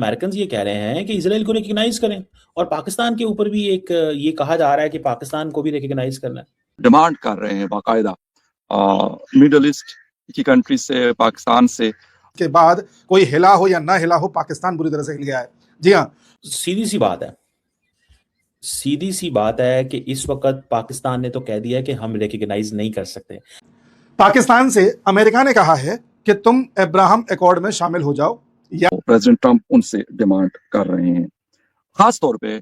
American ये कह रहे हैं कि इसराइल को रिकग्नाइज करें और पाकिस्तान के ऊपर भी एक ये कहा जा रहा है कि पाकिस्तान को भी रिकग्नाइज करना है। डिमांड कर रहे हैं बाकायदा मिडल ईस्ट की कंट्री से, पाकिस्तान से। के बाद कोई हिला हो या ना हिला हो, पाकिस्तान बुरी तरह से हिल गया है। जी हाँ, सीधी सी बात है कि इस वक्त पाकिस्तान ने तो कह दिया है कि हम रिकग्नाइज नहीं कर सकते। पाकिस्तान से अमेरिका ने कहा है कि तुम अब्राहम एकॉर्ड में शामिल हो जाओ, या प्रेसिडेंट ट्रंप उनसे डिमांड कर रहे हैं। खास तौर पे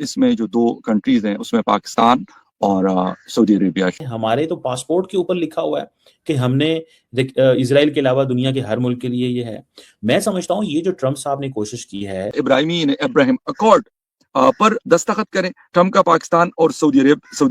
इसमें जो दो कंट्रीज हैं उसमें पाकिस्तान और सऊदी अरेबिया। हमारे तो पासपोर्ट के ऊपर लिखा हुआ है कि हमने इजराइल के अलावा दुनिया के हर मुल्क के लिए ये है। मैं समझता हूँ ये जो ट्रंप साहब ने कोशिश की है, इब्राहिमी ने अब्राहम अकॉर्ड पर दस्तखत करें। ट्रंप का पाकिस्तान और सऊदी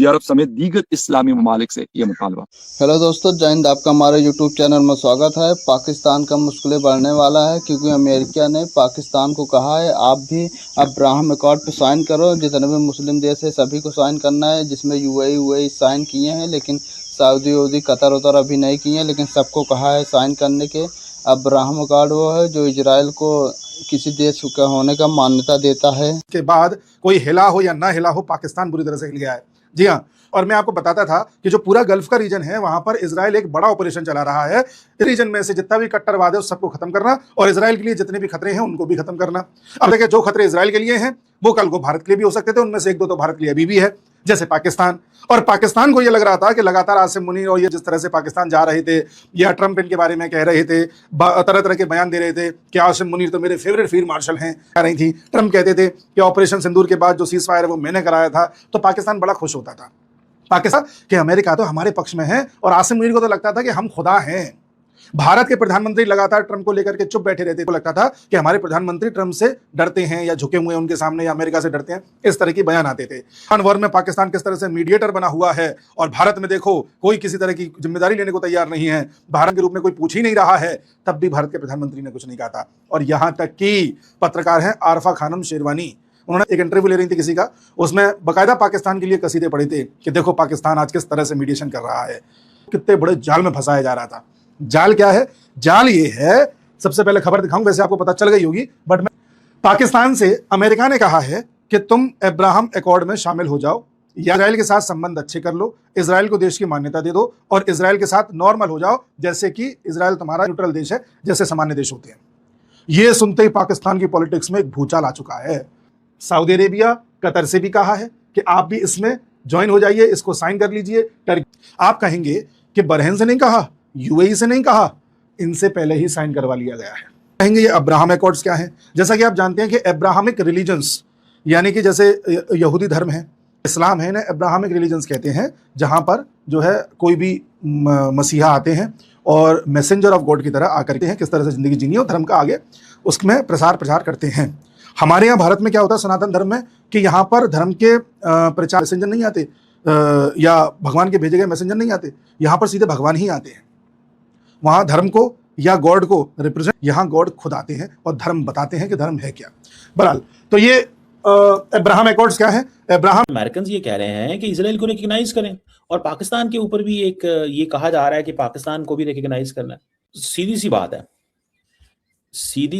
अरब समेत दीगर इस्लामी ममालिक से ये मुतालबा। हेलो दोस्तों, जय हिंद। आपका हमारे यूट्यूब चैनल में स्वागत है। पाकिस्तान का मुश्किलें बढ़ने वाला है क्योंकि अमेरिका ने पाकिस्तान को कहा है आप भी अब्राहम अकॉर्ड पे साइन करो। जितने भी मुस्लिम देश है सभी को साइन करना है, जिसमें यूएई साइन किए हैं, लेकिन सऊदी कतर अभी नहीं किए हैं, लेकिन सबको कहा है साइन करने के। अब्राहम अकॉर्ड वो है जो इजराइल को किसी देश का होने का मान्यता देता है। के बाद कोई हिला हो या ना हिला हो, पाकिस्तान बुरी तरह से हिल गया है। जी हाँ, और मैं आपको बताता था कि जो पूरा गल्फ का रीजन है वहां पर इजराइल एक बड़ा ऑपरेशन चला रहा है। इस रीजन में से जितना भी कट्टरवाद है उस सबको खत्म करना और इजराइल के लिए जितने भी खतरे हैं उनको भी खत्म करना। अब देखिए, जो खतरे इजराइल के लिए हैं वो कल को भारत के लिए भी हो सकते थे। उनमें से एक दो तो भारत के लिए अभी भी है, जैसे पाकिस्तान। और पाकिस्तान को ये लग रहा था कि लगातार आसिम मुनीर और ये जिस तरह से पाकिस्तान जा रहे थे या ट्रंप इनके बारे में कह रहे थे, तरह तरह के बयान दे रहे थे कि आसिम मुनीर तो मेरे फेवरेट फील्ड मार्शल हैं, कह रही थी। ट्रंप कहते थे कि ऑपरेशन सिंदूर के बाद जो सीज फायर है वो मैंने कराया था, तो पाकिस्तान बड़ा खुश होता था। पाकिस्तान कि अमेरिका तो हमारे पक्ष में है और आसिम मुनीर को तो लगता था कि हम खुदा हैं। भारत के प्रधानमंत्री लगातार ट्रंप को लेकर के चुप बैठे रहते को लगता था कि हमारे प्रधानमंत्री ट्रंप से डरते हैं या झुके हुए उनके सामने या अमेरिका से डरते हैं। इस तरह की बयान आते थे। वॉर में पाकिस्तान किस तरह से मीडिएटर बना हुआ है और भारत में देखो कोई किसी तरह की जिम्मेदारी लेने को तैयार नहीं है, भारत के रूप में कोई पूछ ही नहीं रहा है, तब भी भारत के प्रधानमंत्री ने कुछ नहीं कहा था। और यहां तक कि पत्रकार हैं आरफा खानम शेरवानी, उन्होंने एक इंटरव्यू ले रही थी किसी का, उसमें बाकायदा पाकिस्तान के लिए कसीदे पढ़े थे कि देखो पाकिस्तान आज किस तरह से मीडिएशन कर रहा है, कितने बड़े जाल में फंसाया जा रहा था। जाल क्या है? जाल ये है, सबसे पहले खबर दिखाऊं, वैसे आपको पता चल गई होगी, बट मैं पाकिस्तान से अमेरिका ने कहा है कि तुम अब्राहम एकॉर्ड में शामिल हो जाओ या इजराइल के साथ संबंध अच्छे कर लो, इजराइल को देश की मान्यता दे दो और इजराइल के साथ नॉर्मल हो जाओ, जैसे कि इजराइल तुम्हारा न्यूट्रल देश है, जैसे सामान्य देश होते हैं। ये सुनते ही पाकिस्तान की पॉलिटिक्स में एक भूचाल आ चुका है। सऊदी अरेबिया, कतर से भी कहा है कि आप भी इसमें ज्वाइन हो जाइए, इसको साइन कर लीजिए। आप कहेंगे कि बहरीन से नहीं कहा, यूएई से नहीं कहा, इनसे पहले ही साइन करवा लिया गया है। कहेंगे ये अब्राहम एकॉर्ड्स क्या है? जैसा कि आप जानते हैं कि अब्राहमिक रिलीजन्स, यानी कि जैसे यहूदी धर्म है, इस्लाम है, इन्हें अब्राहमिक रिलीजन्स कहते हैं, जहां पर जो है कोई भी मसीहा आते हैं और मैसेंजर ऑफ गॉड की तरह आकर के हैं किस तरह से जिंदगी जीनी हो, धर्म का आगे उसमें प्रचार करते हैं। हमारे यहाँ भारत में क्या होता है सनातन धर्म में कि यहाँ पर धर्म के प्रचार मैसेंजर नहीं आते या भगवान के भेजे गए मैसेंजर नहीं आते, यहाँ पर सीधे भगवान ही आते हैं। वहाँ धर्म को या गॉड को रिप्रेजेंट, यहाँ गॉड खुद आते हैं और धर्म बताते हैं कि धर्म है क्या। बहरहाल, तो ये अब्राहम एकॉर्ड्स क्या है? अब्राहम अमेरिकन ये कह रहे हैं कि इसराइल को रिकग्नाइज करें और पाकिस्तान के ऊपर भी एक ये कहा जा रहा है कि पाकिस्तान को भी रिकग्नाइज करना है। सीधी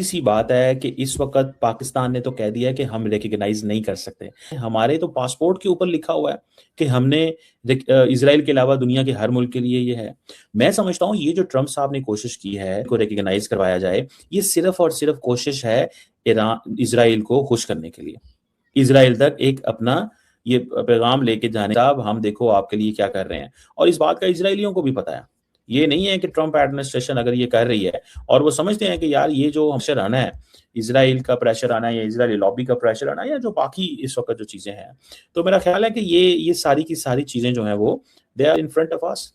सी बात है कि इस वक्त पाकिस्तान ने तो कह दिया है कि हम रिकग्नाइज नहीं कर सकते। हमारे तो पासपोर्ट के ऊपर लिखा हुआ है कि हमने इजराइल के अलावा दुनिया के हर मुल्क के लिए ये है। मैं समझता हूँ ये जो ट्रंप साहब ने कोशिश की है को रिकग्नाइज करवाया जाए, ये सिर्फ और सिर्फ कोशिश है इजराइल को खुश करने के लिए, इजराइल तक एक अपना ये पैगाम लेके जाने, साहब हम देखो आपके लिए क्या कर रहे हैं। और इस बात का इजरायलियों को भी पता है। ये नहीं है कि ट्रंप एडमिनिस्ट्रेशन अगर ये कर रही है और वो समझते हैं कि यार ये जो प्रेशर आना है, इजराइल का प्रेशर आना है या इजरायली लॉबी का प्रेशर आना है या जो बाकी इस वक्त जो चीजें हैं, तो मेरा ख्याल है कि ये सारी की सारी चीजें जो हैं वो they are in front of us.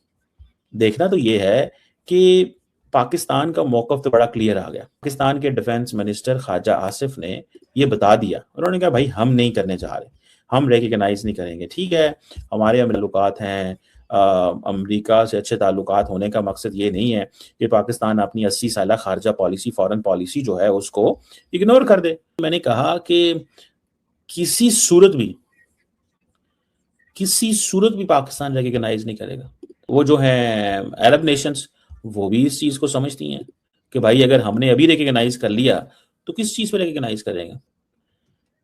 देखना तो ये है कि पाकिस्तान का मौकफ तो बड़ा क्लियर आ गया। पाकिस्तान के डिफेंस मिनिस्टर ख्वाजा आसिफ ने ये बता दिया, उन्होंने कहा भाई हम नहीं करने जा रहे, हम रिकग्नाइज नहीं करेंगे। ठीक है, हमारे ताल्लुकात हैं, अमेरिका से अच्छे ताल्लुकात होने का मकसद ये नहीं है कि पाकिस्तान अपनी 80 साल खारजा पॉलिसी, फॉरेन पॉलिसी जो है उसको इग्नोर कर दे। मैंने कहा कि किसी सूरत भी पाकिस्तान रिकग्नाइज नहीं करेगा। वो जो है अरब नेशंस, वो भी इस चीज को समझती हैं कि भाई अगर हमने अभी रिकग्नाइज कर लिया तो किस चीज पे रिकॉग्नाइज करेगा?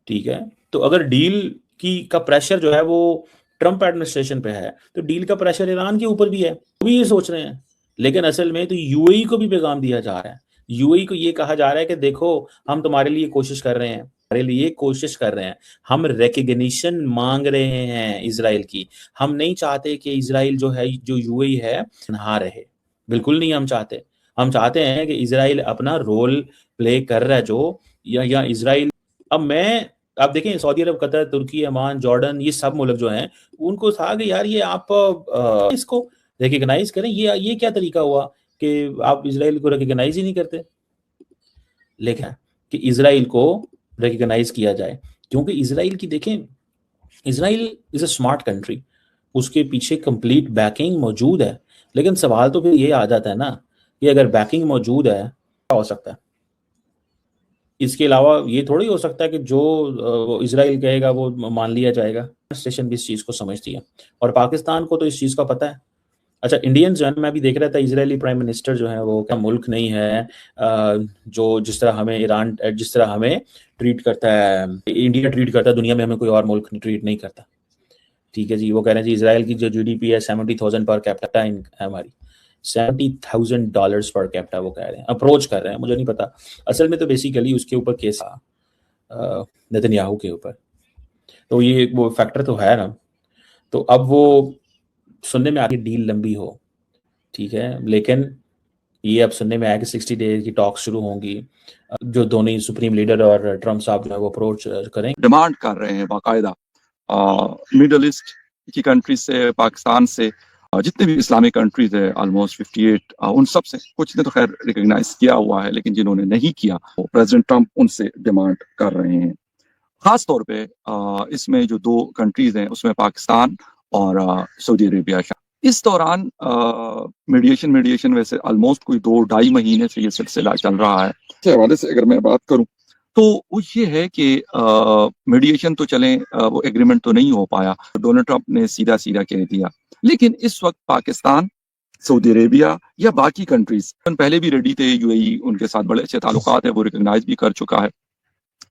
ठीक है, तो अगर डील की का प्रेशर जो है वो ट्रंप एडमिनिस्ट्रेशन पे है, तो डील का प्रेशर ईरान के ऊपर भी है, वो भी ये सोच रहे हैं। लेकिन असल में तो यूएई को भी पैगाम दिया जा रहा है, यूएई को ये कहा जा रहा है कि देखो हम तुम्हारे लिए कोशिश कर रहे हैं, हमारे लिए कोशिश कर रहे हैं, हम रिकग्निशन मांग रहे हैं इसराइल की। हम नहीं चाहते कि इसराइल जो है, जो यूएई है, नहा रहे, बिल्कुल नहीं हम चाहते। हम चाहते हैं कि इसराइल अपना रोल प्ले कर रहा है जो, या इसराइल, अब मैं, आप देखें सऊदी अरब, कतर, तुर्की, ओमान, जॉर्डन, ये सब मुल्क जो हैं, उनको था कि यार ये आप इसको रिकग्नाइज करें, ये क्या तरीका हुआ कि आप इसराइल को रिकग्नाइज ही नहीं करते। लेकिन कि इसराइल को रिकग्नाइज किया जाए, क्योंकि इसराइल की देखें, Israel is a smart country, उसके पीछे कंप्लीट बैकिंग मौजूद है। लेकिन सवाल तो फिर ये आ जाता है ना कि अगर बैकिंग मौजूद है क्या हो सकता है? इसके अलावा ये थोड़ी हो सकता है कि जो इसराइल कहेगा वो मान लिया जाएगा। स्टेशन भी इस चीज़ को समझती है और पाकिस्तान को तो इस चीज़ का पता है। अच्छा, इंडियंस जो है, मैं भी देख रहा था, इजरायली प्राइम मिनिस्टर जो है वो क्या मुल्क नहीं है जो जिस तरह हमें ईरान, जिस तरह हमें ट्रीट करता है, इंडिया ट्रीट करता है, दुनिया में हमें कोई और मुल्क ट्रीट नहीं करता। ठीक है जी, वो कह रहे हैं जी इसराइल की जो जीडीपी है 70,000 पर कैपिटा है हमारी, $70,000 पर कैपिटा, वो कह रहे हैं, अप्रोच कर रहे हैं, मुझे नहीं पता। असल में तो बेसिकली उसके ऊपर केस था नेतन्याहू के ऊपर, तो ये वो फैक्टर तो है ना। तो अब वो सुनने में आ रही डील लंबी हो, ठीक है, लेकिन ये अब सुनने में आया कि 60 डेज की टॉक शुरू होंगी, जो दोनों ही सुप्रीम लीडर और ट्रम्प साहब जो है वो अप्रोच करें, डिमांड कर रहे हैं बाकायदा मिडल ईस्ट की कंट्रीज से, पाकिस्तान से, जितने भी इस्लामिक कंट्रीज है ऑलमोस्ट 58, उन सब से, कुछ ने तो खैर रिकॉग्नाइज किया हुआ है, लेकिन जिन्होंने नहीं किया वो प्रेसिडेंट ट्रंप उनसे डिमांड कर रहे हैं। खास तौर पे इसमें जो दो कंट्रीज हैं उसमें पाकिस्तान और सऊदी अरेबिया। इस दौरान मीडिएशन वैसे ऑलमोस्ट कोई 2-2.5 महीने से ये सिलसिला चल रहा है। इस हवाले से अगर मैं बात करूं तो वो ये है कि मीडिएशन तो चले, वो एग्रीमेंट तो नहीं हो पाया, डोनाल्ड ट्रंप ने सीधा सीधा कह दिया। लेकिन इस वक्त पाकिस्तान, सऊदी अरेबिया या बाकी कंट्रीज पहले भी रेडी थे, यूएई उनके साथ बड़े अच्छे ताल्लुकात है, वो रिकॉग्नाइज भी कर चुका है।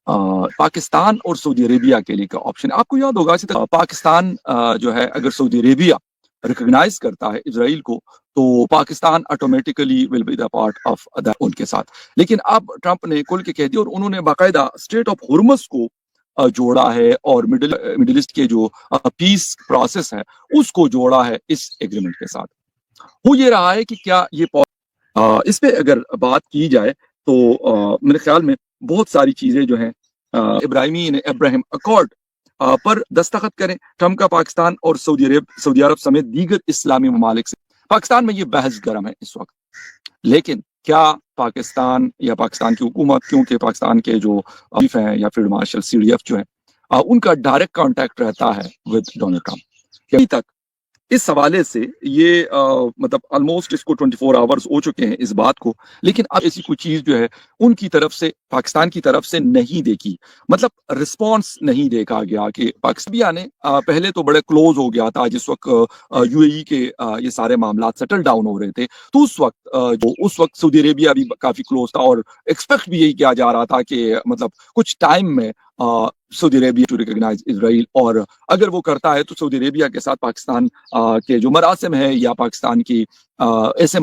पाकिस्तान और सऊदी अरेबिया के लिए का ऑप्शन, आपको याद होगा पाकिस्तान जो है, अगर सऊदी अरेबिया रिकॉग्नाइज करता है इसराइल को तो Pakistan automatically will be the part of that उनके साथ। लेकिन अब ट्रंप ने खुल के कह दिया और उन्होंने बाकायदा स्ट्रेट ऑफ हुर्मुज को जोड़ा है और मिडिल ईस्ट के जो पीस प्रोसेस है उसको जोड़ा है इस एग्रीमेंट के साथ। हो ये रहा है कि क्या ये इस पे अगर बात की जाए तो मेरे ख्याल में बहुत सारी चीजें जो हैं, इब्राहिम अकॉर्ड पर दस्तखत करें ट्रंप का पाकिस्तान और सऊदी अरब समेत दीगर इस्लामी ममालिक से। पाकिस्तान में ये बहस गर्म है इस वक्त, लेकिन क्या पाकिस्तान या पाकिस्तान की हुकूमत, क्योंकि पाकिस्तान के जो चीफ हैं या फील्ड मार्शल सीडीएफ जो है उनका डायरेक्ट कांटेक्ट रहता है विद डोनाल्ड ट्रंप। अभी तक इस हवाले से ये मतलब ऑलमोस्ट इसको 24 आवर्स हो चुके हैं इस बात को, लेकिन अब ऐसी कोई चीज जो है उनकी तरफ से, पाकिस्तान की तरफ से नहीं देखी, मतलब रिस्पांस नहीं देखा गया कि पाकिस्तान ने पहले तो बड़े क्लोज हो गया था जिस वक्त यूएई के ये सारे मामला सेटल डाउन हो रहे थे, तो उस वक्त सऊदी अरेबिया भी काफी क्लोज था और एक्सपेक्ट भी यही किया जा रहा था कि मतलब कुछ टाइम में Saudi Arabia to recognise Israel, और अगर वो करता है तो सऊदी अरेबिया के साथ पाकिस्तान के जो मरासिम है या पाकिस्तान की ऐसे